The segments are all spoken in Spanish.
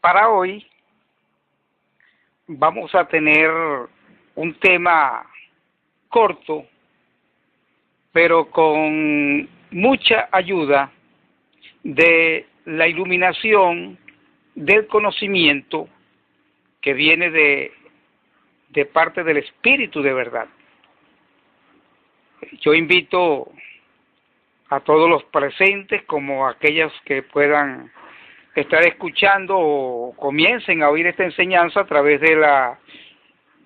Para hoy vamos a tener un tema corto, pero con mucha ayuda de la iluminación del conocimiento que viene de parte del Espíritu de verdad. Yo invito a todos los presentes, como a aquellos que puedan estar escuchando o comiencen a oír esta enseñanza a través de la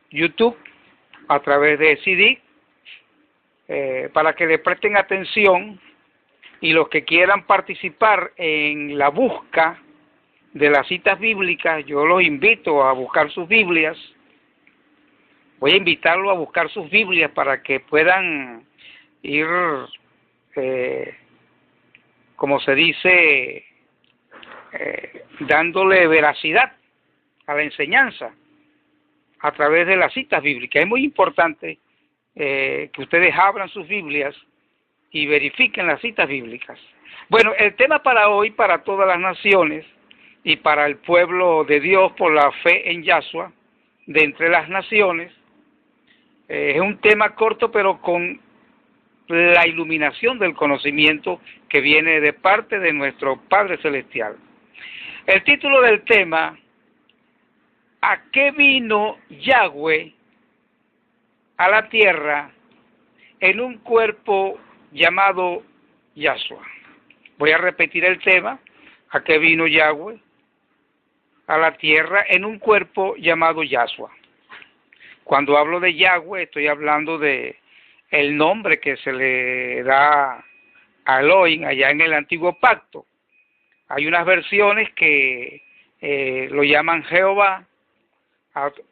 YouTube, a través de CD, para que le presten atención, y los que quieran participar en la busca de las citas bíblicas, yo los invito a buscar sus Biblias. Voy a invitarlos a buscar sus Biblias para que puedan ir, como se dice, dándole veracidad a la enseñanza a través de las citas bíblicas. Es muy importante que ustedes abran sus Biblias y verifiquen las citas bíblicas. Bueno, el tema para hoy, para todas las naciones y para el pueblo de Dios por la fe en Yahshua, de entre las naciones, es un tema corto, pero con la iluminación del conocimiento que viene de parte de nuestro Padre Celestial. El título del tema: ¿a qué vino Yahweh a la tierra en un cuerpo llamado Yahshua? Voy a repetir el tema: ¿a qué vino Yahweh a la tierra en un cuerpo llamado Yahshua? Cuando hablo de Yahweh, estoy hablando de el nombre que se le da a Elohim allá en el Antiguo Pacto. Hay unas versiones que lo llaman Jehová,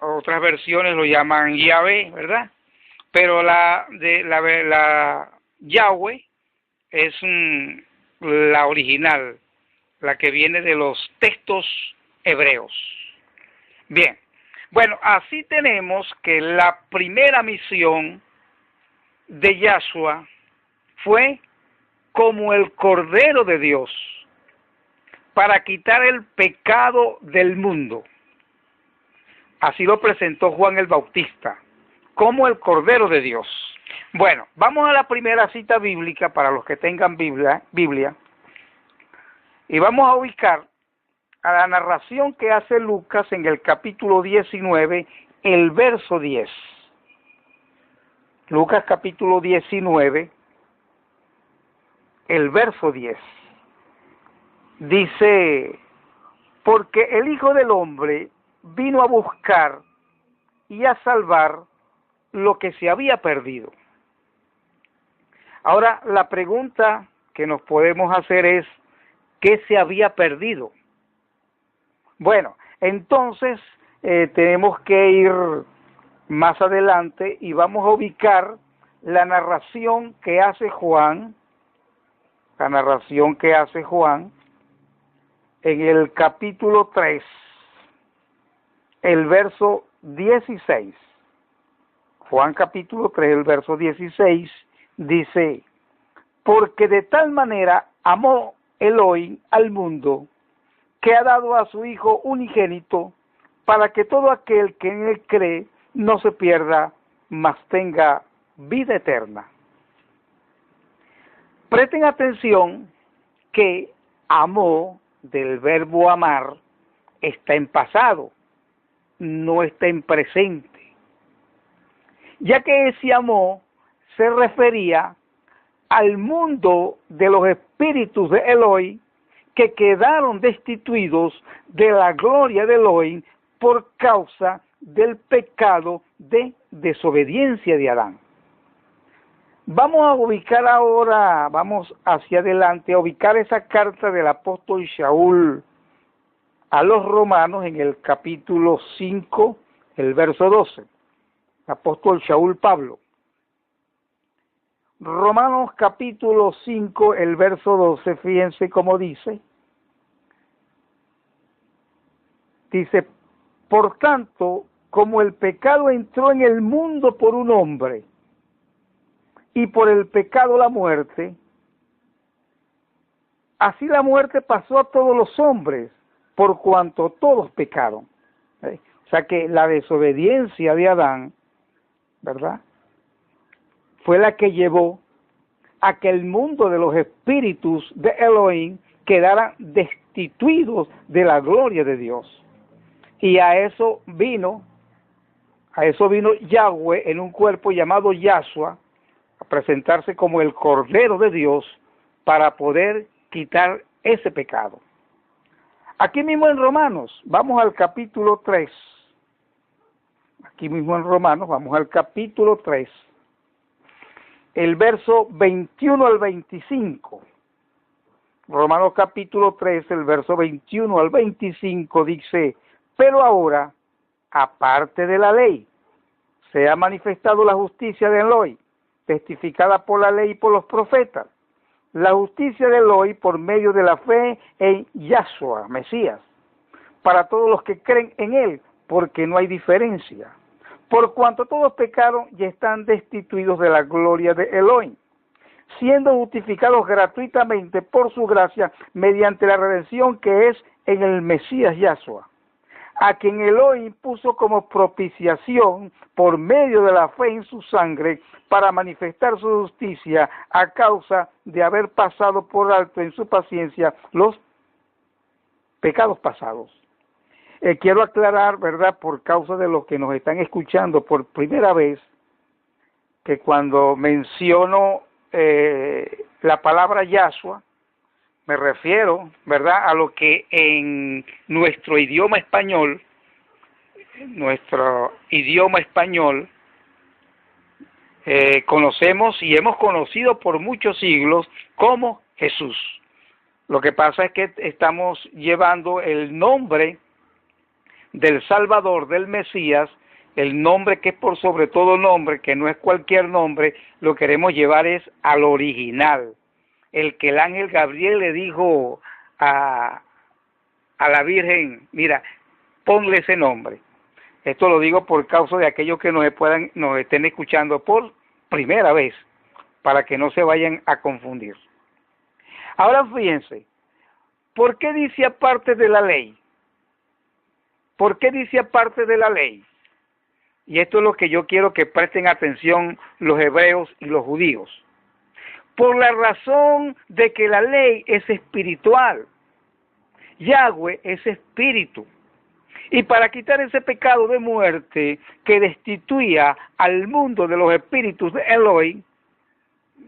otras versiones lo llaman Yahvé, ¿verdad? Pero la Yahweh es la original, la que viene de los textos hebreos. Bien, bueno, así tenemos que la primera misión de Yahshua fue como el Cordero de Dios para quitar el pecado del mundo. Así lo presentó Juan el Bautista, como el Cordero de Dios. Bueno, vamos a la primera cita bíblica para los que tengan Biblia, y vamos a ubicar a la narración que hace Lucas en el capítulo 19, el verso 10. Lucas capítulo 19, el verso 10. Dice: porque el Hijo del Hombre vino a buscar y a salvar lo que se había perdido. Ahora, la pregunta que nos podemos hacer es: ¿qué se había perdido? Bueno, entonces tenemos que ir más adelante y vamos a ubicar la narración que hace Juan, en el capítulo 3, el verso 16. Juan capítulo 3, el verso 16, dice: porque de tal manera amó Elohim al mundo, que ha dado a su Hijo unigénito, para que todo aquel que en él cree no se pierda, mas tenga vida eterna. Presten atención que amó, del verbo amar, está en pasado, no está en presente, ya que ese amor se refería al mundo de los espíritus de Elohim que quedaron destituidos de la gloria de Elohim por causa del pecado de desobediencia de Adán. Vamos a ubicar ahora, vamos hacia adelante, a ubicar esa carta del apóstol Shaul a los romanos en el capítulo 5, el verso 12. Apóstol Shaul Pablo. Romanos capítulo 5, el verso 12, fíjense cómo dice. Dice: por tanto, como el pecado entró en el mundo por un hombre, y por el pecado la muerte, así la muerte pasó a todos los hombres, por cuanto todos pecaron. O sea que la desobediencia de Adán, ¿verdad?, fue la que llevó a que el mundo de los espíritus de Elohim quedaran destituidos de la gloria de Dios. Y a eso vino Yahweh en un cuerpo llamado Yahshua, a presentarse como el Cordero de Dios para poder quitar ese pecado. Aquí mismo en Romanos, vamos al capítulo 3. Aquí mismo en Romanos, vamos al capítulo 3. El verso 21 al 25. Romanos capítulo 3, el verso 21 al 25 dice: pero ahora, aparte de la ley, se ha manifestado la justicia de Elohim, testificada por la ley y por los profetas. La justicia de Elohim por medio de la fe en Yahshua, Mesías, para todos los que creen en él, porque no hay diferencia. Por cuanto todos pecaron y están destituidos de la gloria de Elohim, siendo justificados gratuitamente por su gracia mediante la redención que es en el Mesías Yahshua, a quien Elohim puso como propiciación por medio de la fe en su sangre para manifestar su justicia a causa de haber pasado por alto en su paciencia los pecados pasados. Quiero aclarar, ¿verdad?, por causa de los que nos están escuchando por primera vez, que cuando menciono la palabra Yahshua, me refiero, ¿verdad?, a lo que en nuestro idioma español, conocemos y hemos conocido por muchos siglos como Jesús. Lo que pasa es que estamos llevando el nombre del Salvador, del Mesías, el nombre que es por sobre todo nombre, que no es cualquier nombre, lo queremos llevar es al original, el que el ángel Gabriel le dijo a la Virgen: mira, ponle ese nombre. Esto lo digo por causa de aquellos que nos estén escuchando por primera vez, para que no se vayan a confundir. Ahora fíjense, ¿por qué dice aparte de la ley? ¿Por qué dice aparte de la ley? Y esto es lo que yo quiero que presten atención los hebreos y los judíos. Por la razón de que la ley es espiritual. Yahweh es espíritu. Y para quitar ese pecado de muerte que destituía al mundo de los espíritus de Elohim,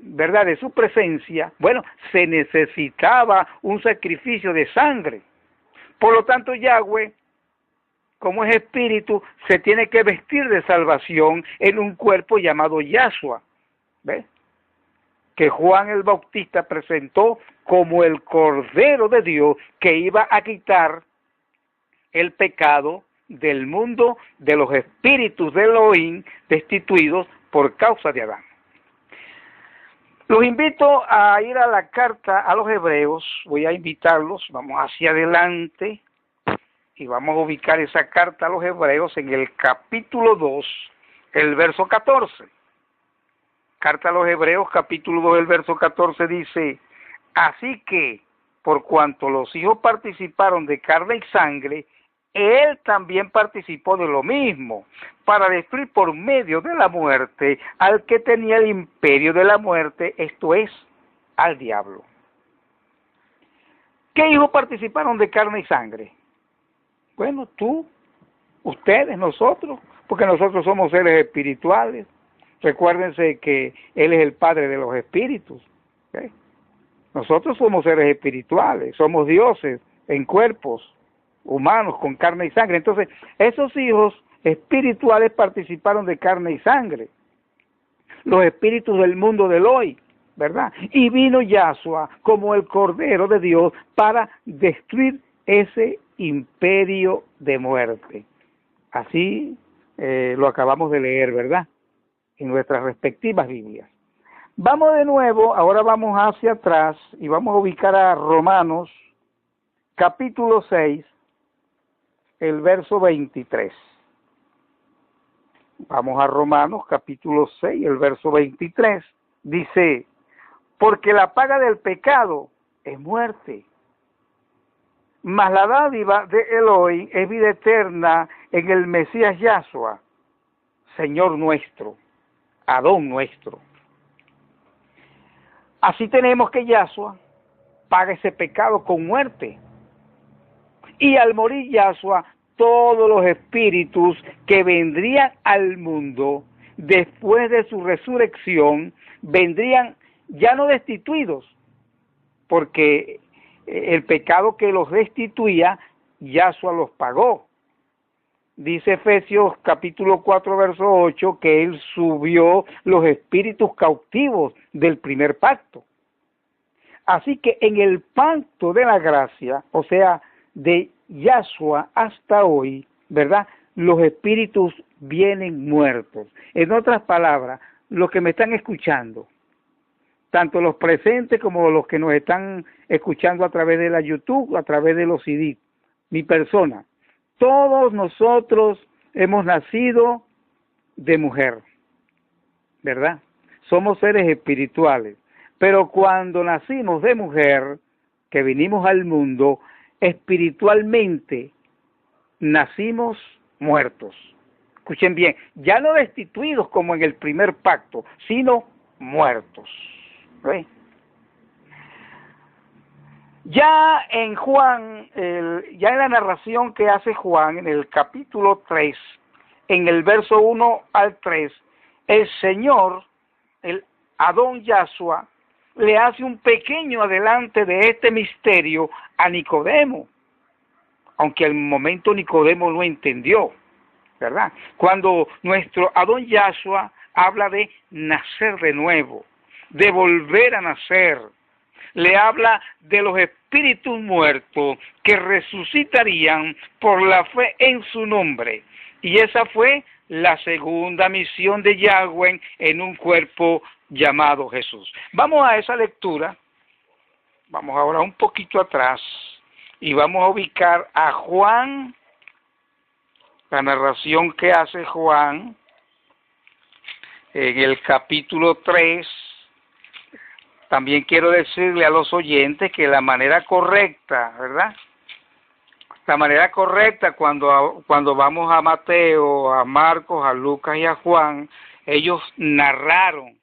¿verdad?, de su presencia, bueno, se necesitaba un sacrificio de sangre. Por lo tanto, Yahweh, como es espíritu, se tiene que vestir de salvación en un cuerpo llamado Yahshua, ¿ves?, que Juan el Bautista presentó como el Cordero de Dios que iba a quitar el pecado del mundo de los espíritus de Elohim destituidos por causa de Adán. Los invito a ir a la carta a los hebreos, voy a invitarlos, vamos hacia adelante y vamos a ubicar esa carta a los hebreos en el capítulo 2, el verso 14. Carta a los hebreos, capítulo 2, el verso 14 dice: así que, por cuanto los hijos participaron de carne y sangre, él también participó de lo mismo, para destruir por medio de la muerte al que tenía el imperio de la muerte, esto es, al diablo. ¿Qué hijos participaron de carne y sangre? Bueno, tú, ustedes, nosotros, porque nosotros somos seres espirituales. Recuérdense que Él es el Padre de los espíritus. ¿Okay? Nosotros somos seres espirituales, somos dioses en cuerpos humanos con carne y sangre. Entonces, esos hijos espirituales participaron de carne y sangre. Los espíritus del mundo del hoy, ¿verdad? Y vino Yahshua como el Cordero de Dios para destruir ese imperio de muerte. Así lo acabamos de leer, ¿verdad?, en nuestras respectivas Biblias. Vamos de nuevo, ahora vamos hacia atrás y vamos a ubicar a Romanos, capítulo 6, el verso 23. Vamos a Romanos, capítulo 6, el verso 23. Dice: porque la paga del pecado es muerte, Mas la dádiva de Elohim es vida eterna en el Mesías Yahshua, Señor nuestro, Adón nuestro. Así tenemos que Yahshua paga ese pecado con muerte. Y al morir Yahshua, todos los espíritus que vendrían al mundo después de su resurrección, vendrían ya no destituidos, porque el pecado que los destituía, Yahshua los pagó. Dice Efesios capítulo 4, verso 8, que Él subió los espíritus cautivos del primer pacto. Así que en el pacto de la gracia, o sea, de Yahshua hasta hoy, ¿verdad? Los espíritus vienen muertos. En otras palabras, los que me están escuchando, tanto los presentes como los que nos están escuchando a través de la YouTube, a través de los CD, mi persona, todos nosotros hemos nacido de mujer, ¿verdad? Somos seres espirituales, pero cuando nacimos de mujer, que vinimos al mundo, espiritualmente nacimos muertos. Escuchen bien, ya no destituidos como en el primer pacto, sino muertos. ¿Ve? Ya en Juan, ya en la narración que hace Juan, en el capítulo 3, en el verso 1 al 3, el Señor, el Adón Yahshua, le hace un pequeño adelante de este misterio a Nicodemo, aunque al momento Nicodemo no entendió, ¿verdad? Cuando nuestro Adón Yahshua habla de nacer de nuevo, de volver a nacer, le habla de los espíritus muertos que resucitarían por la fe en su nombre. Y esa fue la segunda misión de Yahweh en un cuerpo llamado Jesús. Vamos a esa lectura, vamos ahora un poquito atrás y vamos a ubicar a Juan, la narración que hace Juan en el capítulo 3. También quiero decirle a los oyentes que la manera correcta, ¿verdad? La manera correcta cuando vamos a Mateo, a Marcos, a Lucas y a Juan, ellos narraron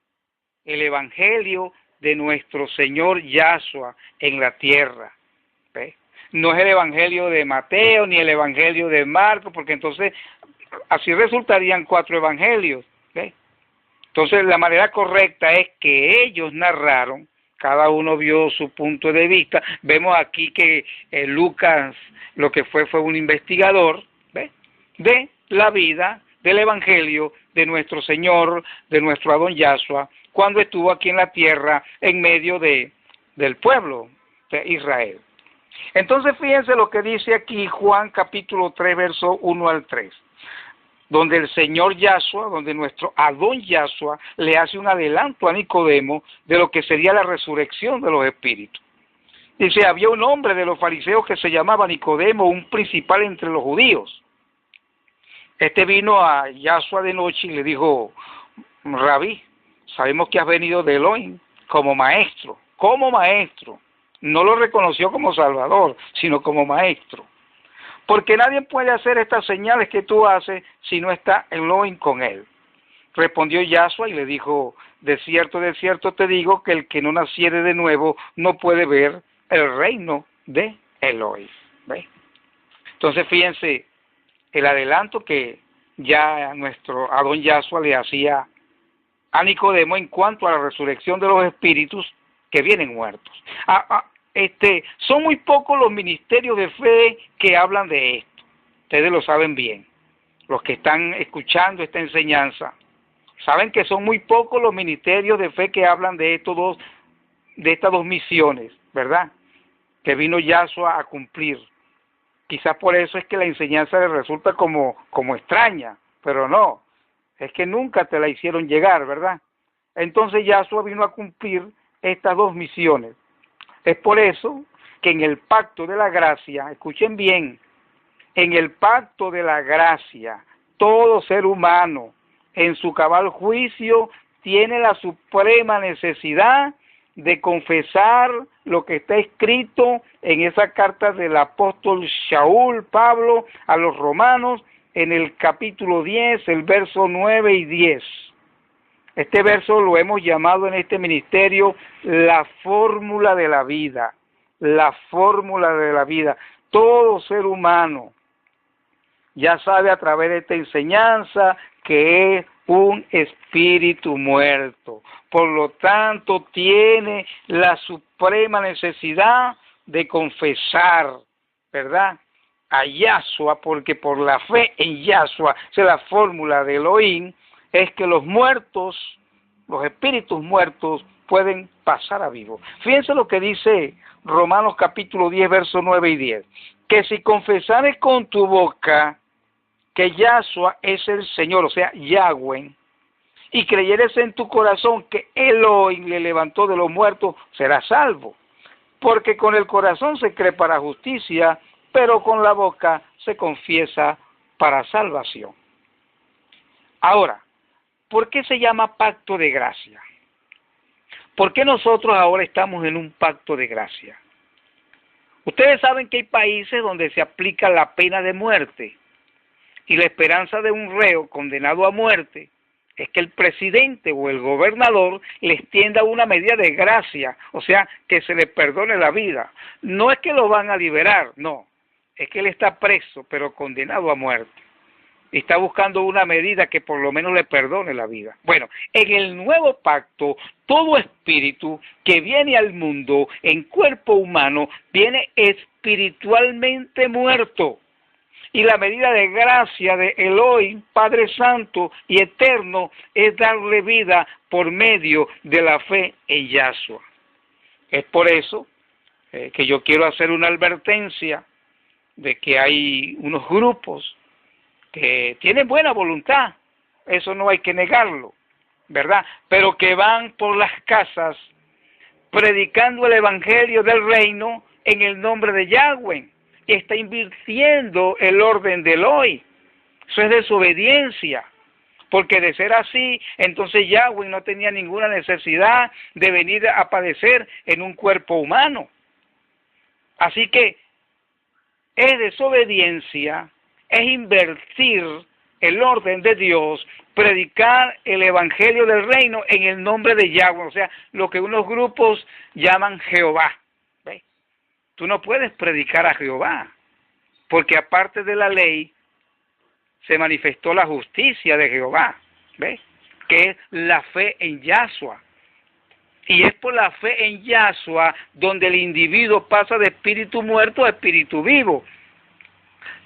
el evangelio de nuestro Señor Yahshua en la tierra. ¿Ve? No es el evangelio de Mateo ni el evangelio de Marcos, porque entonces así resultarían 4 evangelios. ¿Ve? Entonces la manera correcta es que ellos narraron, cada uno vio su punto de vista. Vemos aquí que Lucas lo que fue un investigador, ¿ve? De la vida del evangelio de nuestro Señor, de nuestro Adón Yahshua, cuando estuvo aquí en la tierra en medio del pueblo de Israel. Entonces fíjense lo que dice aquí Juan capítulo 3, verso 1 al 3. Donde el Señor Yahshua, donde nuestro Adón Yahshua le hace un adelanto a Nicodemo de lo que sería la resurrección de los espíritus. Dice, había un hombre de los fariseos que se llamaba Nicodemo, un principal entre los judíos. Este vino a Yahshua de noche y le dijo, Rabí, sabemos que has venido de Elohim como maestro. No lo reconoció como Salvador, sino como maestro. Porque nadie puede hacer estas señales que tú haces si no está Elohim con él. Respondió Yahshua y le dijo, de cierto te digo que el que no naciere de nuevo no puede ver el reino de Elohim. ¿Ve? Entonces fíjense el adelanto que ya nuestro Adón Yahshua le hacía a Nicodemo en cuanto a la resurrección de los espíritus que vienen muertos. Son muy pocos los ministerios de fe que hablan de esto. Ustedes lo saben bien. Los que están escuchando esta enseñanza saben que son muy pocos los ministerios de fe que hablan de estas dos misiones, ¿verdad? Que vino Yahshua a cumplir. Quizás por eso es que la enseñanza le resulta como extraña, pero no, es que nunca te la hicieron llegar, ¿verdad? Entonces Yahshua vino a cumplir estas dos misiones. Es por eso que en el pacto de la gracia, escuchen bien, en el pacto de la gracia, todo ser humano en su cabal juicio tiene la suprema necesidad de confesar lo que está escrito en esa carta del apóstol Shaul, Pablo, a los romanos, en el capítulo 10, el verso 9 y 10. Este verso lo hemos llamado en este ministerio la fórmula de la vida. La fórmula de la vida. Todo ser humano ya sabe a través de esta enseñanza que es un espíritu muerto. Por lo tanto, tiene la suprema necesidad de confesar, ¿verdad?, a Yahshua, porque por la fe en Yahshua, esa es la fórmula de Elohim, es que los muertos, los espíritus muertos, pueden pasar a vivos. Fíjense lo que dice Romanos capítulo 10, versos 9 y 10, que si confesares con tu boca que Yahshua es el Señor, o sea, Yahweh, y creyeres en tu corazón que Elohim le levantó de los muertos, serás salvo. Porque con el corazón se cree para justicia, pero con la boca se confiesa para salvación. Ahora, ¿por qué se llama pacto de gracia? ¿Por qué nosotros ahora estamos en un pacto de gracia? Ustedes saben que hay países donde se aplica la pena de muerte y la esperanza de un reo condenado a muerte es que el presidente o el gobernador le extienda una medida de gracia, o sea, que se le perdone la vida. No es que lo van a liberar, no, es que él está preso, pero condenado a muerte. Y está buscando una medida que por lo menos le perdone la vida. Bueno, en el nuevo pacto, todo espíritu que viene al mundo en cuerpo humano viene espiritualmente muerto. Y la medida de gracia de Elohim, Padre Santo y Eterno, es darle vida por medio de la fe en Yahshua. Es por eso que yo quiero hacer una advertencia de que hay unos grupos que tienen buena voluntad, eso no hay que negarlo, ¿verdad? Pero que van por las casas predicando el evangelio del reino en el nombre de Yahweh. Está invirtiendo el orden del hoy. Eso es desobediencia. Porque de ser así, entonces Yahweh no tenía ninguna necesidad de venir a padecer en un cuerpo humano. Así que es desobediencia, es invertir el orden de Dios, predicar el evangelio del reino en el nombre de Yahweh, o sea, lo que unos grupos llaman Jehová. Tú no puedes predicar a Jehová, porque aparte de la ley, se manifestó la justicia de Jehová, ¿ves? Que es la fe en Yahshua. Y es por la fe en Yahshua donde el individuo pasa de espíritu muerto a espíritu vivo.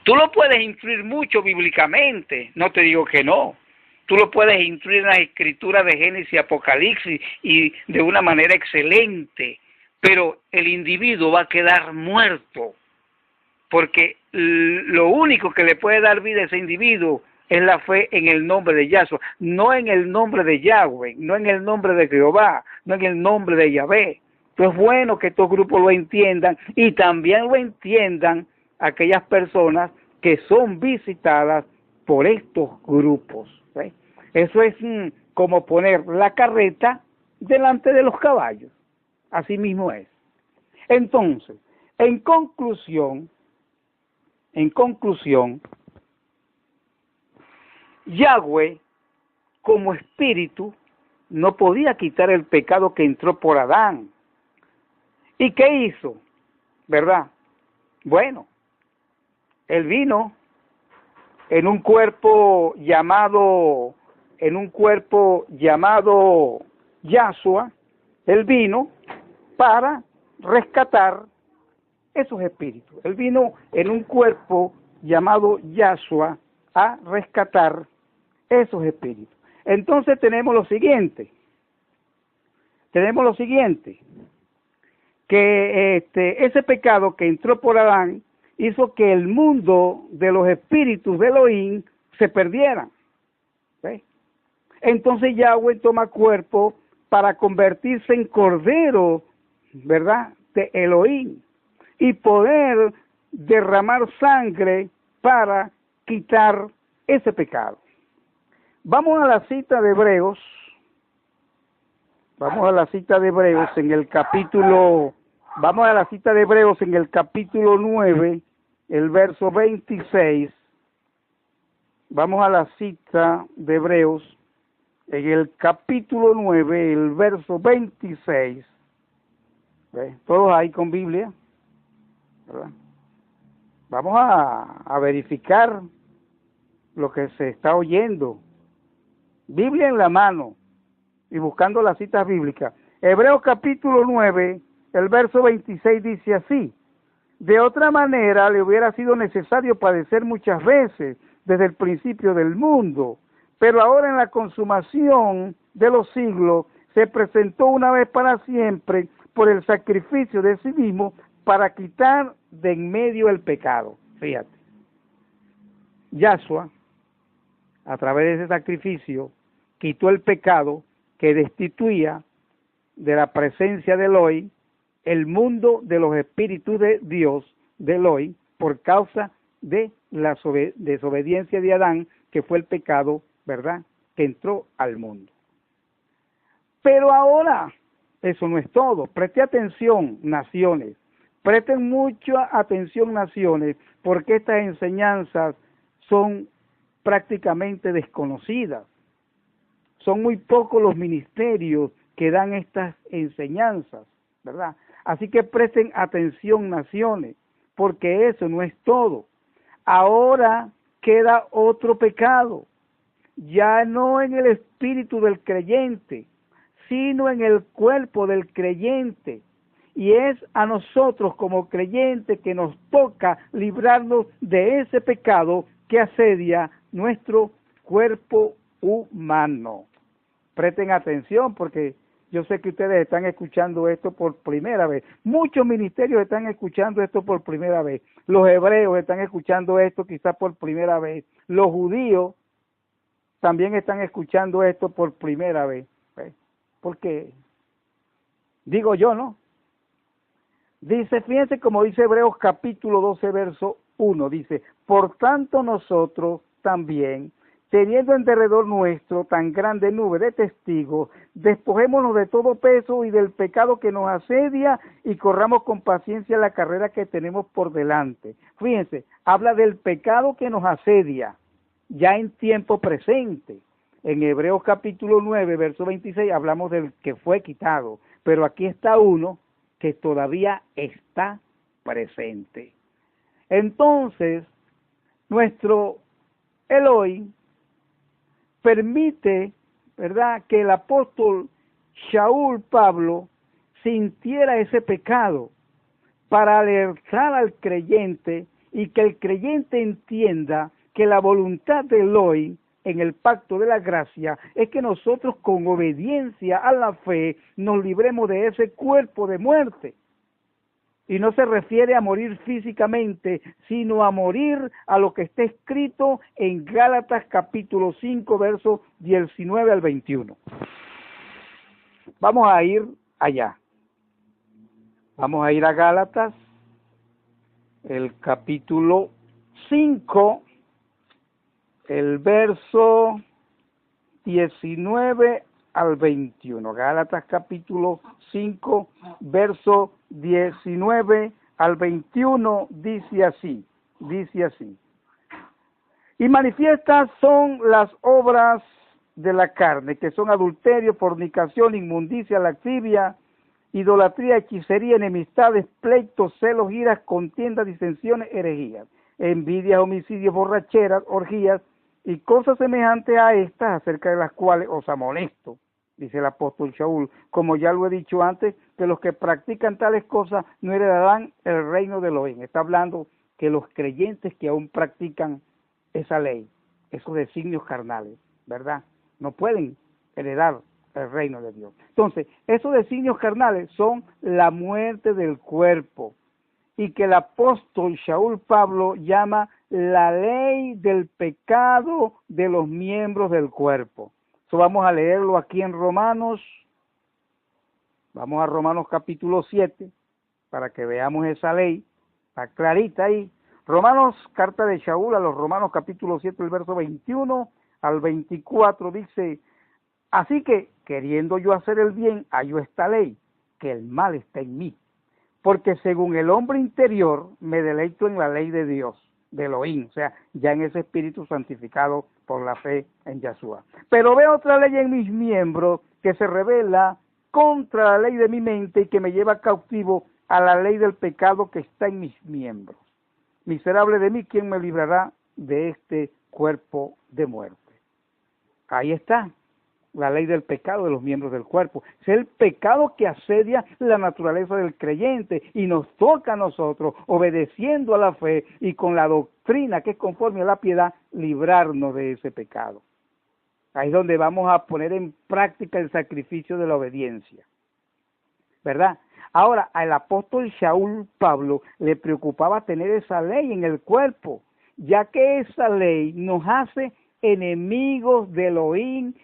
Tú lo puedes instruir mucho bíblicamente, no te digo que no. Tú lo puedes instruir en las escrituras de Génesis y Apocalipsis y de una manera excelente. Pero el individuo va a quedar muerto, porque lo único que le puede dar vida a ese individuo es la fe en el nombre de Yahshua, no en el nombre de Yahweh, no en el nombre de Jehová, no en el nombre de Yahvé. Entonces es bueno que estos grupos lo entiendan y también lo entiendan aquellas personas que son visitadas por estos grupos. ¿Sí? Eso es como poner la carreta delante de los caballos. Así mismo es. Entonces, en conclusión, Yahweh, como espíritu, no podía quitar el pecado que entró por Adán. ¿Y qué hizo? ¿Verdad? Bueno, él vino en un cuerpo llamado Yahshua. Él vino para rescatar esos espíritus. Él vino en un cuerpo llamado Yahshua a rescatar esos espíritus. Entonces tenemos lo siguiente, que ese pecado que entró por Adán hizo que el mundo de los espíritus de Elohim se perdiera. ¿Sí? Entonces Yahweh toma cuerpo para convertirse en cordero, ¿verdad?, de Elohim, y poder derramar sangre para quitar ese pecado. Vamos a la cita de Hebreos en el capítulo Vamos a la cita de Hebreos en el capítulo 9, el verso 26. Vamos a la cita de Hebreos en el capítulo 9, el verso 26. ¿Ves? Todos ahí con Biblia, ¿verdad? Vamos a verificar lo que se está oyendo. Biblia en la mano y buscando las citas bíblicas. Hebreos capítulo 9, el verso 26 dice así: de otra manera le hubiera sido necesario padecer muchas veces desde el principio del mundo, pero ahora en la consumación de los siglos se presentó una vez para siempre por el sacrificio de sí mismo para quitar de en medio el pecado. Fíjate, Yahshua, a través de ese sacrificio, quitó el pecado que destituía de la presencia de Elohim el mundo de los espíritus de Dios, de Elohim, por causa de la desobediencia de Adán, que fue el pecado, ¿verdad?, que entró al mundo. Pero ahora, eso no es todo. Preste atención, naciones. Presten mucha atención, naciones, porque estas enseñanzas son prácticamente desconocidas. Son muy pocos los ministerios que dan estas enseñanzas, ¿verdad? Así que presten atención, naciones, porque eso no es todo. Ahora queda otro pecado, ya no en el espíritu del creyente, sino en el cuerpo del creyente. Y es a nosotros como creyentes que nos toca librarnos de ese pecado que asedia nuestro cuerpo humano. Presten atención, porque yo sé que ustedes están escuchando esto por primera vez. Muchos ministerios están escuchando esto por primera vez. Los hebreos están escuchando esto quizás por primera vez. Los judíos también están escuchando esto por primera vez. ¿Ves? Porque, digo yo, ¿no? Dice, fíjense como dice Hebreos capítulo 12, verso 1, dice: por tanto nosotros también, teniendo en derredor nuestro tan grande nube de testigos, despojémonos de todo peso y del pecado que nos asedia y corramos con paciencia la carrera que tenemos por delante. Fíjense, habla del pecado que nos asedia, ya en tiempo presente. En Hebreos capítulo 9, verso 26, hablamos del que fue quitado, pero aquí está uno que todavía está presente. Entonces, nuestro Elohim permite, ¿verdad?, que el apóstol Shaul Pablo sintiera ese pecado para alertar al creyente y que el creyente entienda que la voluntad de Elohim en el pacto de la gracia es que nosotros con obediencia a la fe nos libremos de ese cuerpo de muerte. Y no se refiere a morir físicamente, sino a morir a lo que está escrito en Gálatas capítulo 5, versos 19 al 21. Vamos a ir allá. Vamos a ir a Gálatas, el capítulo 5, el verso 19 al 21. Gálatas capítulo 5, verso 19 al 21, dice así. Y manifiestas son las obras de la carne, que son adulterio, fornicación, inmundicia, lascivia, idolatría, hechicería, enemistades, pleitos, celos, iras, contiendas, disensiones, herejías, envidias, homicidios, borracheras, orgías y cosas semejantes a estas, acerca de las cuales os amonesto, dice el apóstol Shaul, como ya lo he dicho antes, que los que practican tales cosas no heredarán el reino de Elohim. Está hablando que los creyentes que aún practican esa ley, esos designios carnales, ¿verdad?, no pueden heredar el reino de Dios. Entonces, esos designios carnales son la muerte del cuerpo, y que el apóstol Shaul Pablo llama la ley del pecado de los miembros del cuerpo. Eso vamos a leerlo aquí en Romanos. Vamos a Romanos capítulo 7, para que veamos esa ley. Está clarita ahí. Romanos, carta de Shaul a los Romanos capítulo 7, el verso 21 al 24, dice: así que, queriendo yo hacer el bien, hallo esta ley, que el mal está en mí. porque según el hombre interior me deleito en la ley de Dios, de Elohim, o sea, ya en ese espíritu santificado por la fe en Yahshua. Pero veo otra ley en mis miembros que se revela contra la ley de mi mente y que me lleva cautivo a la ley del pecado que está en mis miembros. Miserable de mí, ¿quién me librará de este cuerpo de muerte? Ahí está la ley del pecado de los miembros del cuerpo. Es el pecado que asedia la naturaleza del creyente y nos toca a nosotros, obedeciendo a la fe y con la doctrina que es conforme a la piedad, librarnos de ese pecado. Ahí es donde vamos a poner en práctica el sacrificio de la obediencia, ¿verdad? Ahora, al apóstol Shaul Pablo le preocupaba tener esa ley en el cuerpo, ya que esa ley nos hace enemigos de Elohim,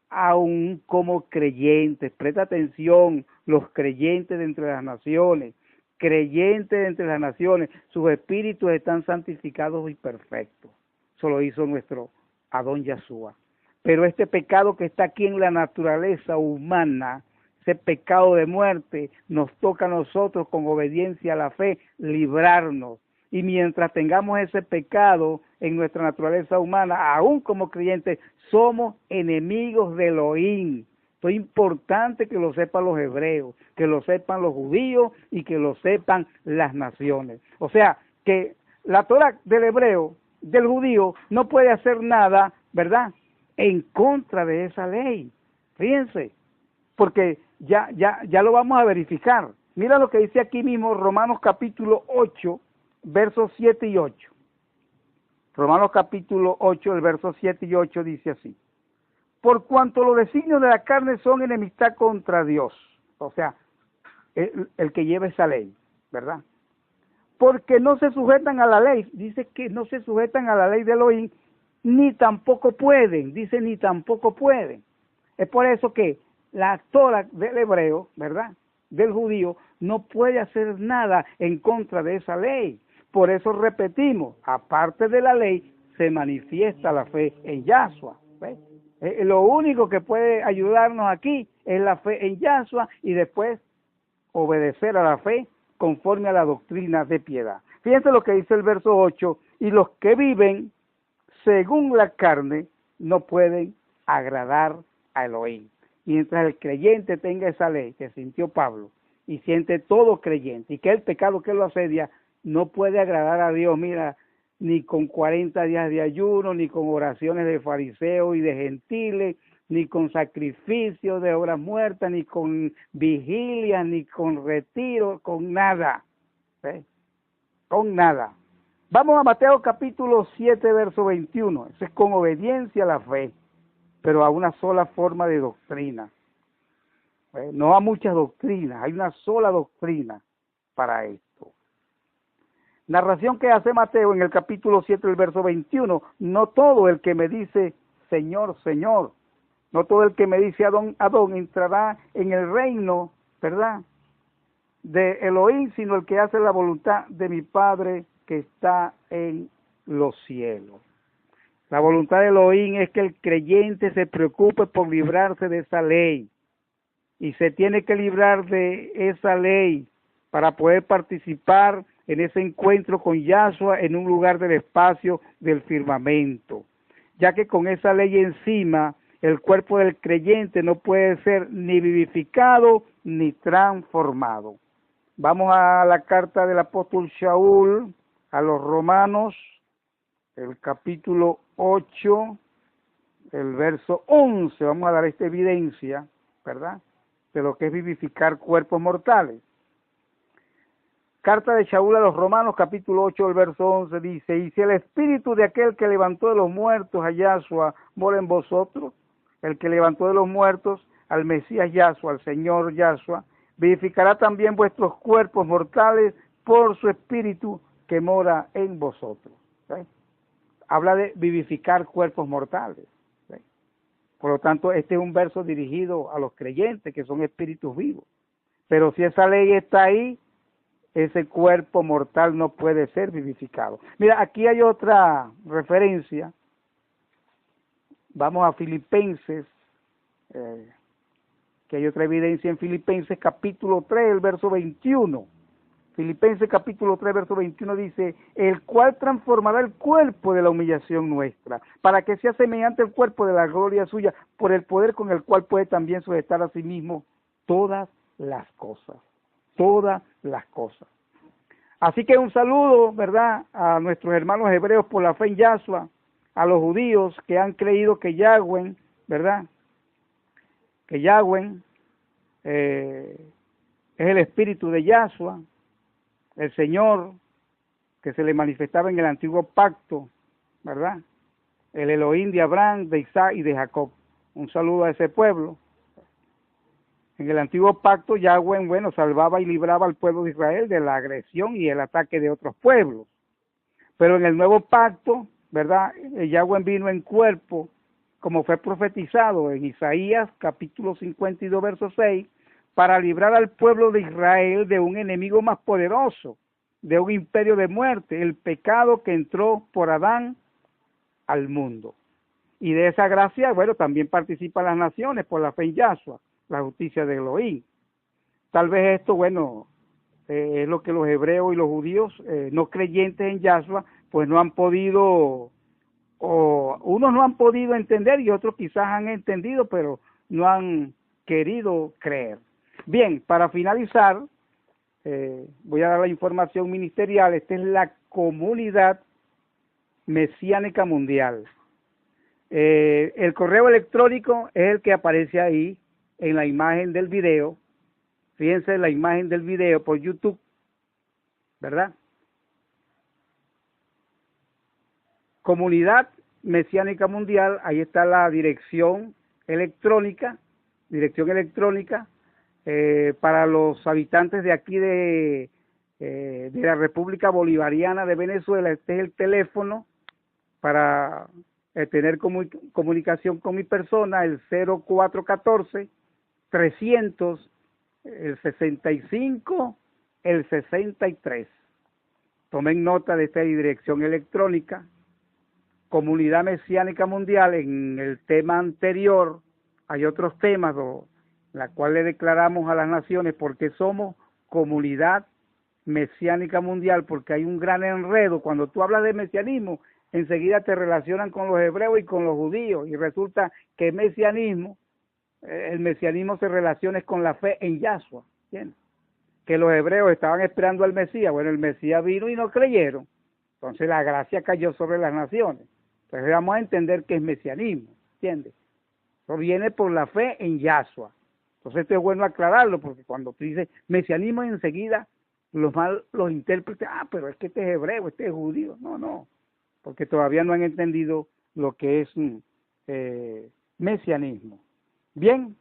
aún como creyentes. Presta atención, los creyentes de entre las naciones, creyentes de entre las naciones, sus espíritus están santificados y perfectos. Eso lo hizo nuestro Adón Yahshua. Pero este pecado que está aquí en la naturaleza humana, ese pecado de muerte, nos toca a nosotros con obediencia a la fe librarnos. Y mientras tengamos ese pecado en nuestra naturaleza humana, aún como creyentes, somos enemigos de Elohim. Esto es importante que lo sepan los hebreos, que lo sepan los judíos y que lo sepan las naciones. O sea, que la Torah del hebreo, del judío, no puede hacer nada, ¿verdad?, en contra de esa ley. Fíjense, porque ya lo vamos a verificar. Mira lo que dice aquí mismo Romanos capítulo 8, versos 7 y 8. Romanos capítulo 8, el verso 7 y 8 dice así: por cuanto los designios de la carne son enemistad contra Dios, o sea, el que lleva esa ley, ¿verdad? Porque no se sujetan a la ley, dice que no se sujetan a la ley de Elohim, ni tampoco pueden, dice ni tampoco pueden. Es por eso que la Torah del hebreo, ¿verdad?, del judío, no puede hacer nada en contra de esa ley. Por eso repetimos, aparte de la ley, se manifiesta la fe en Yahshua. ¿Ves? Lo único que puede ayudarnos aquí es la fe en Yahshua y después obedecer a la fe conforme a la doctrina de piedad. Fíjense lo que dice el verso 8, y los que viven según la carne no pueden agradar a Elohim. Mientras el creyente tenga esa ley que sintió Pablo y siente todo creyente y que el pecado que lo asedia no puede agradar a Dios, mira, ni con 40 días de ayuno, ni con oraciones de fariseos y de gentiles, ni con sacrificios de obras muertas, ni con vigilias, ni con retiro, con nada. ¿Sí? Con nada. Vamos a Mateo capítulo 7, verso 21. Eso es con obediencia a la fe, pero a una sola forma de doctrina. No a muchas doctrinas, hay una sola doctrina para esto. Narración que hace Mateo en el capítulo 7, el verso 21. No todo el que me dice Señor, Señor, no todo el que me dice Adón, Adón entrará en el reino, ¿verdad?, de Elohim, sino el que hace la voluntad de mi Padre que está en los cielos. La voluntad de Elohim es que el creyente se preocupe por librarse de esa ley. Y se tiene que librar de esa ley para poder participar en ese encuentro con Yahshua en un lugar del espacio del firmamento. Ya que con esa ley encima, el cuerpo del creyente no puede ser ni vivificado ni transformado. Vamos a la carta del apóstol Shaul a los Romanos, el capítulo 8, el verso 11. Vamos a dar esta evidencia, ¿verdad?, de lo que es vivificar cuerpos mortales. Carta de Shaul a los Romanos, capítulo 8, el verso 11, dice: y si el espíritu de aquel que levantó de los muertos a Yahshua mora en vosotros, el que levantó de los muertos al Mesías Yahshua, al Señor Yahshua, vivificará también vuestros cuerpos mortales por su espíritu que mora en vosotros. ¿Sí? Habla de vivificar cuerpos mortales. ¿Sí? Por lo tanto, este es un verso dirigido a los creyentes que son espíritus vivos. Pero si esa ley está ahí, ese cuerpo mortal no puede ser vivificado. Mira, aquí hay otra referencia. Vamos a Filipenses, que hay otra evidencia en Filipenses capítulo 3, el verso 21. Filipenses capítulo 3, verso 21 dice, el cual transformará el cuerpo de la humillación nuestra, para que sea semejante al cuerpo de la gloria suya, por el poder con el cual puede también sujetar a sí mismo todas las cosas. Todas las cosas. Así que un saludo, ¿verdad?, a nuestros hermanos hebreos por la fe en Yahshua, a los judíos que han creído que Yahweh, ¿verdad?, que Yahweh es el espíritu de Yahshua, el Señor que se le manifestaba en el antiguo pacto, ¿verdad?, el Elohim de Abraham, de Isaac y de Jacob. Un saludo a ese pueblo. En el antiguo pacto, Yahweh, bueno, salvaba y libraba al pueblo de Israel de la agresión y el ataque de otros pueblos. Pero en el nuevo pacto, ¿verdad?, Yahweh vino en cuerpo, como fue profetizado en Isaías, capítulo 52, verso 6, para librar al pueblo de Israel de un enemigo más poderoso, de un imperio de muerte, el pecado que entró por Adán al mundo. Y de esa gracia, bueno, también participan las naciones por la fe en Yahshua, la justicia de Elohim. Tal vez esto, bueno, es lo que los hebreos y los judíos no creyentes en Yahshua, pues no han podido, o unos no han podido entender y otros quizás han entendido, pero no han querido creer. Bien, para finalizar, voy a dar la información ministerial. Esta es la Comunidad Mesiánica Mundial. El correo electrónico es el que aparece ahí en la imagen del video. Fíjense en la imagen del video por YouTube, ¿verdad? Comunidad Mesiánica Mundial, ahí está la dirección electrónica, para los habitantes de aquí de la República Bolivariana de Venezuela. Este es el teléfono para tener comunicación con mi persona, el 0414-300, el 65, el 63. Tomen nota de esta dirección electrónica. Comunidad Mesiánica Mundial. En el tema anterior hay otros temas, la cual le declaramos a las naciones porque somos Comunidad Mesiánica Mundial, porque hay un gran enredo. Cuando tú hablas de mesianismo, enseguida te relacionan con los hebreos y con los judíos, y resulta que el mesianismo se relaciona con la fe en Yahshua, ¿entiendes? Que los hebreos estaban esperando al Mesías. Bueno, el Mesías vino y no creyeron, entonces la gracia cayó sobre las naciones. Entonces vamos a entender que es mesianismo, ¿entiendes? Eso viene por la fe en Yahshua. Entonces esto es bueno aclararlo, porque cuando tú dices mesianismo, enseguida los intérpretes, pero es que este es hebreo, este es judío. No, porque todavía no han entendido lo que es mesianismo. Bien,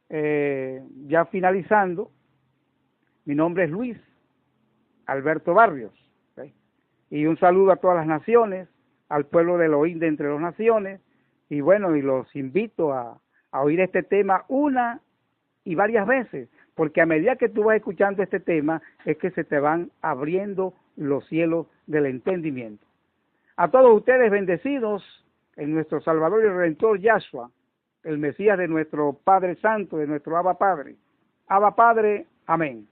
ya finalizando, mi nombre es Luis Alberto Barrios, ¿sí? Y un saludo a todas las naciones, al pueblo de Elohim de entre las naciones, y bueno, y los invito a oír este tema una y varias veces, porque a medida que tú vas escuchando este tema, es que se te van abriendo los cielos del entendimiento. A todos ustedes bendecidos en nuestro Salvador y Redentor Yahshua, el Mesías de nuestro Padre Santo, de nuestro Abba Padre. Abba Padre, amén.